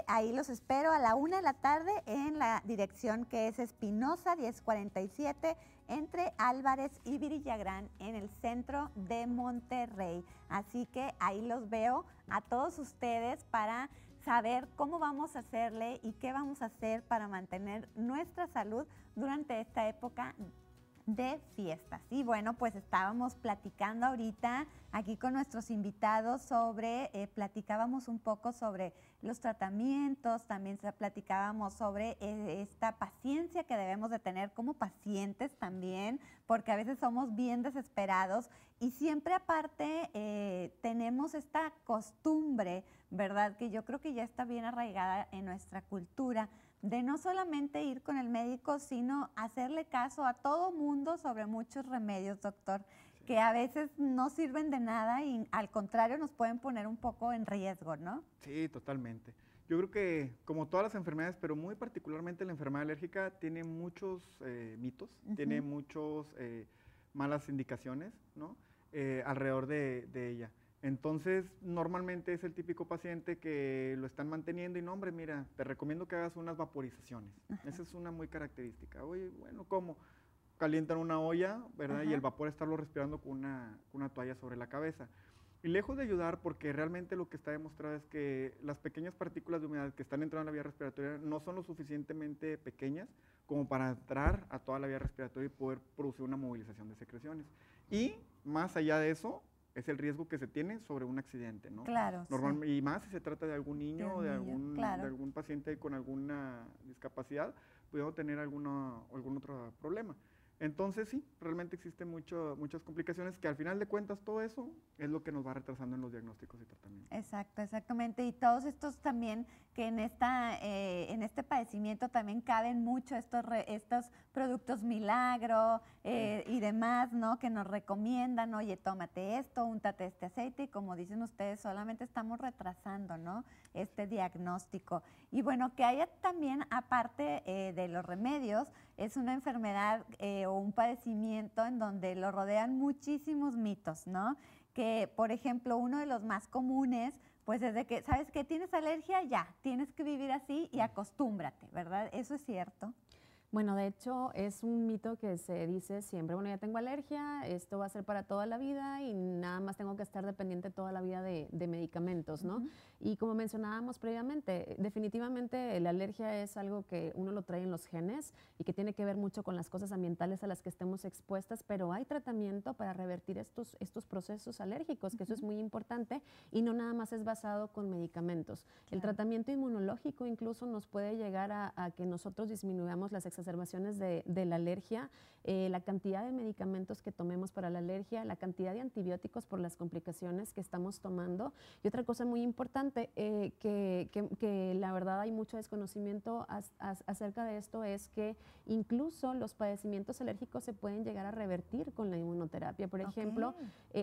Ahí los espero a la 1 de la tarde en la dirección que es Espinosa 1047 entre Álvarez y Virillagrán en el centro de Monterrey. Así que ahí los veo a todos ustedes para saber cómo vamos a hacerle y qué vamos a hacer para mantener nuestra salud durante esta época de fiestas. Y bueno, pues estábamos platicando ahorita aquí con nuestros invitados platicábamos un poco sobre los tratamientos, también platicábamos sobre esta paciencia que debemos de tener como pacientes también, porque a veces somos bien desesperados y siempre aparte tenemos esta costumbre, ¿verdad? Que yo creo que ya está bien arraigada en nuestra cultura, de no solamente ir con el médico, sino hacerle caso a todo mundo sobre muchos remedios, doctor, que a veces no sirven de nada y al contrario nos pueden poner un poco en riesgo, ¿no? Sí, totalmente. Yo creo que como todas las enfermedades, pero muy particularmente la enfermedad alérgica, tiene muchos mitos, tiene muchas malas indicaciones, ¿no? Alrededor de ella. Entonces, normalmente es el típico paciente que lo están manteniendo y no, hombre, mira, te recomiendo que hagas unas vaporizaciones. Esa es una muy característica. Oye, bueno, ¿cómo? Calientan una olla, ¿verdad? Y el vapor estarlo respirando con una toalla sobre la cabeza. Y lejos de ayudar, porque realmente lo que está demostrado es que las pequeñas partículas de humedad que están entrando en la vía respiratoria no son lo suficientemente pequeñas como para entrar a toda la vía respiratoria y poder producir una movilización de secreciones. Y más allá de eso, es el riesgo que se tiene sobre un accidente, ¿no? Claro. Y más si se trata de algún niño o de algún paciente con alguna discapacidad, pudiendo tener algún otro problema. Entonces sí, realmente existen muchas complicaciones que al final de cuentas todo eso es lo que nos va retrasando en los diagnósticos y tratamientos. Exacto, exactamente. Y todos estos también que en este padecimiento también caben mucho estos productos milagro y demás, ¿no? Que nos recomiendan, oye, tómate esto, úntate este aceite y como dicen ustedes, solamente estamos retrasando, ¿no? Este diagnóstico. Y bueno, que haya también, aparte de los remedios, es una enfermedad o un padecimiento en donde lo rodean muchísimos mitos, ¿no? Que, por ejemplo, uno de los más comunes, pues es de que, ¿sabes qué? ¿Tienes alergia? Ya, tienes que vivir así y acostúmbrate, ¿verdad? ¿Eso es cierto? Bueno, de hecho, es un mito que se dice siempre, bueno, ya tengo alergia, esto va a ser para toda la vida y nada más tengo que estar dependiente toda la vida de medicamentos, ¿no? Y como mencionábamos previamente, definitivamente la alergia es algo que uno lo trae en los genes y que tiene que ver mucho con las cosas ambientales a las que estemos expuestas, pero hay tratamiento para revertir estos procesos alérgicos, que eso es muy importante y no nada más es basado con medicamentos. El tratamiento inmunológico incluso nos puede llegar a que nosotros disminuyamos las exacerbaciones de la alergia, la cantidad de medicamentos que tomemos para la alergia, la cantidad de antibióticos por las complicaciones que estamos tomando. Y otra cosa muy importante, que la verdad hay mucho desconocimiento acerca de esto, es que incluso los padecimientos alérgicos se pueden llegar a revertir con la inmunoterapia. Por ejemplo,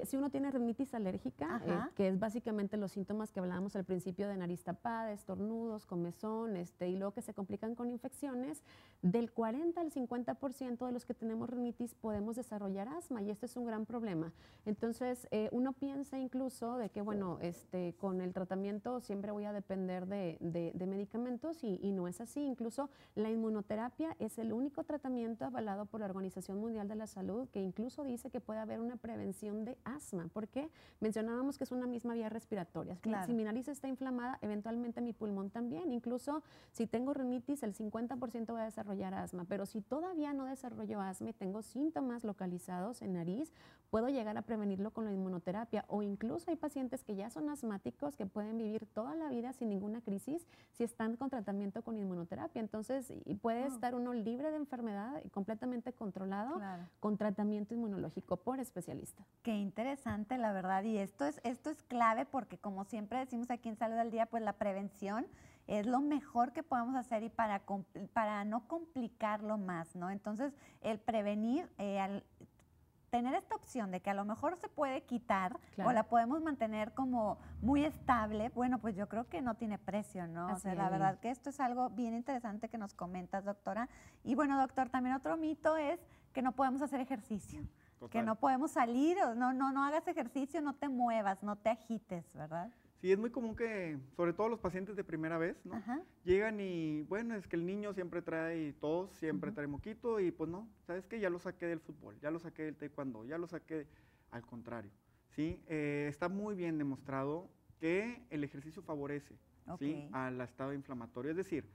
si uno tiene rinitis alérgica, que es básicamente los síntomas que hablábamos al principio de nariz tapada, estornudos, comezón, y luego que se complican con infecciones, del 40 al 50% de los que tenemos rinitis podemos desarrollar asma y esto es un gran problema. Entonces, uno piensa incluso de que, bueno, con el tratamiento siempre voy a depender de medicamentos y no es así. Incluso la inmunoterapia es el único tratamiento avalado por la Organización Mundial de la Salud que incluso dice que puede haber una prevención de asma. ¿Por qué? Mencionábamos que es una misma vía respiratoria. Claro. Si mi nariz está inflamada, eventualmente mi pulmón también. Incluso si tengo rinitis, el 50% va a desarrollar asma, pero si todavía no desarrollo asma y tengo síntomas localizados en nariz, puedo llegar a prevenirlo con la inmunoterapia o incluso hay pacientes que ya son asmáticos que pueden vivir toda la vida sin ninguna crisis si están con tratamiento con inmunoterapia. Entonces, puede estar uno libre de enfermedad y completamente controlado con tratamiento inmunológico por especialista. Qué interesante, la verdad, y esto es clave porque como siempre decimos aquí en Salud al Día, pues la prevención es lo mejor que podemos hacer y para no complicarlo más, ¿no? Entonces, el prevenir, al tener esta opción de que a lo mejor se puede quitar o la podemos mantener como muy estable, bueno, pues yo creo que no tiene precio, ¿no? Así o sea, la verdad que esto es algo bien interesante que nos comentas, doctora. Y bueno, doctor, también otro mito es que no podemos hacer ejercicio. Total. Que no podemos salir, no hagas ejercicio, no te muevas, no te agites, ¿verdad? Sí, es muy común que, sobre todo los pacientes de primera vez, ¿no? Llegan y, bueno, es que el niño siempre trae tos, siempre trae moquito y pues no, ¿sabes qué? Ya lo saqué del fútbol, ya lo saqué del taekwondo, ya lo saqué, al contrario, ¿sí? Está muy bien demostrado que el ejercicio favorece, ¿sí? Al estado inflamatorio, es decir,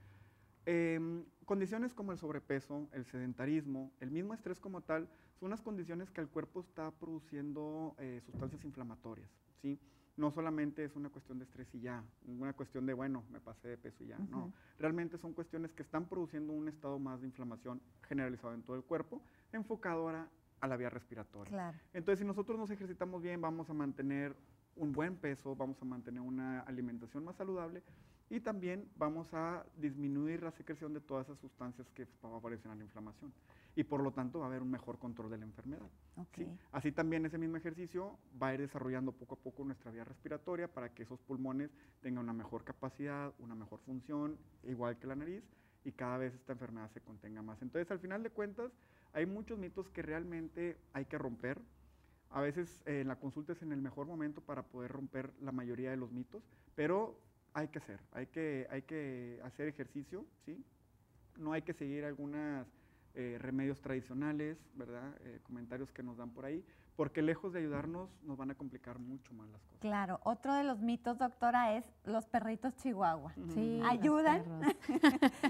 condiciones como el sobrepeso, el sedentarismo, el mismo estrés como tal, son unas condiciones que el cuerpo está produciendo sustancias inflamatorias, ¿sí? No solamente es una cuestión de estrés y ya, una cuestión de, bueno, me pasé de peso y ya, no. Realmente son cuestiones que están produciendo un estado más de inflamación generalizado en todo el cuerpo, enfocado ahora a la vía respiratoria. Claro. Entonces, si nosotros nos ejercitamos bien, vamos a mantener un buen peso, vamos a mantener una alimentación más saludable y también vamos a disminuir la secreción de todas esas sustancias que favorecen a la inflamación. Y por lo tanto va a haber un mejor control de la enfermedad. ¿Sí? Así también ese mismo ejercicio va a ir desarrollando poco a poco nuestra vía respiratoria para que esos pulmones tengan una mejor capacidad, una mejor función, igual que la nariz, y cada vez esta enfermedad se contenga más. Entonces, al final de cuentas, hay muchos mitos que realmente hay que romper. A veces en la consulta es en el mejor momento para poder romper la mayoría de los mitos, pero hay que hacer ejercicio, ¿sí? No hay que seguir algunas remedios tradicionales, ¿verdad? Comentarios que nos dan por ahí, porque lejos de ayudarnos nos van a complicar mucho más las cosas. Claro, otro de los mitos, doctora, es los perritos chihuahua. Sí, ¿ayudan?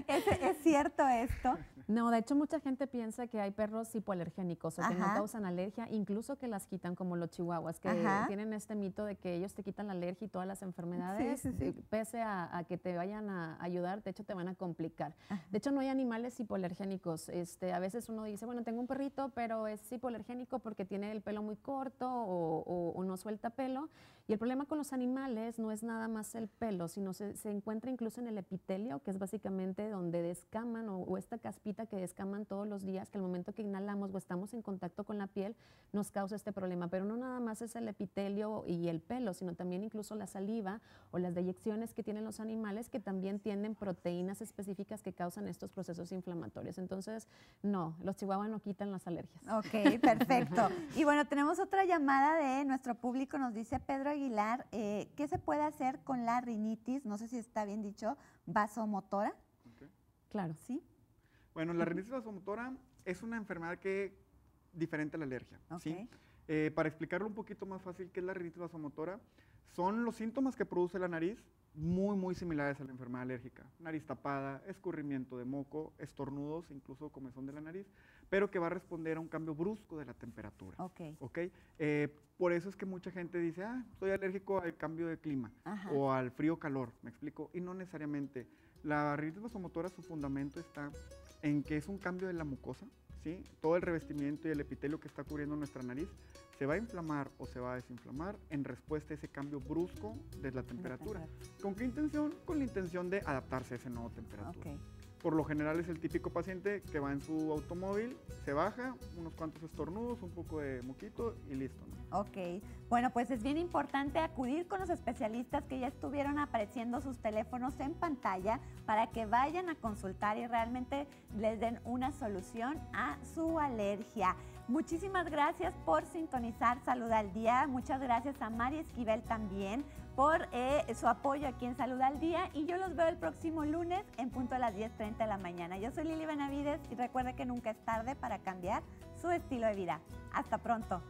¿Es cierto esto? No, de hecho mucha gente piensa que hay perros hipoalergénicos o que no causan alergia, incluso que las quitan como los chihuahuas, que tienen este mito de que ellos te quitan la alergia y todas las enfermedades, pese a que te vayan a ayudar, de hecho te van a complicar. De hecho no hay animales hipoalergénicos. A veces uno dice, bueno, tengo un perrito, pero es hipoalergénico porque tiene el pelo muy corto o no suelta pelo. Y el problema con los animales no es nada más el pelo, sino se encuentra incluso en el epitelio, que es básicamente donde descaman o esta caspita que descaman todos los días, que al momento que inhalamos o estamos en contacto con la piel nos causa este problema. Pero no nada más es el epitelio y el pelo, sino también incluso la saliva o las deyecciones que tienen los animales que también tienen proteínas específicas que causan estos procesos inflamatorios. Entonces, no, los chihuahuas no quitan las alergias. Ok, perfecto. Y bueno, tenemos otra llamada de nuestro público, nos dice Pedro Aguilar, ¿qué se puede hacer con la rinitis? No sé si está bien dicho, vasomotora. Claro. ¿Sí? Bueno, la rinitis vasomotora es una enfermedad diferente a la alergia, ¿sí? Para explicarlo un poquito más fácil, ¿qué es la rinitis vasomotora? Son los síntomas que produce la nariz muy similares a la enfermedad alérgica. Nariz tapada, escurrimiento de moco, estornudos, incluso comezón de la nariz, pero que va a responder a un cambio brusco de la temperatura. Por eso es que mucha gente dice, soy alérgico al cambio de clima o al frío-calor, ¿me explico? Y no necesariamente. La rinitis vasomotora, su fundamento está en que es un cambio de la mucosa, ¿sí? Todo el revestimiento y el epitelio que está cubriendo nuestra nariz se va a inflamar o se va a desinflamar en respuesta a ese cambio brusco de la temperatura. ¿Con qué intención? Con la intención de adaptarse a esa nueva temperatura. Por lo general es el típico paciente que va en su automóvil, se baja, unos cuantos estornudos, un poco de moquito y listo, ¿no? Ok, bueno, pues es bien importante acudir con los especialistas que ya estuvieron apareciendo sus teléfonos en pantalla para que vayan a consultar y realmente les den una solución a su alergia. Muchísimas gracias por sintonizar Salud al Día. Muchas gracias a Mari Esquivel también por su apoyo aquí en Salud al Día. Y yo los veo el próximo lunes en punto a las 10:30 de la mañana. Yo soy Lili Benavides y recuerde que nunca es tarde para cambiar su estilo de vida. Hasta pronto.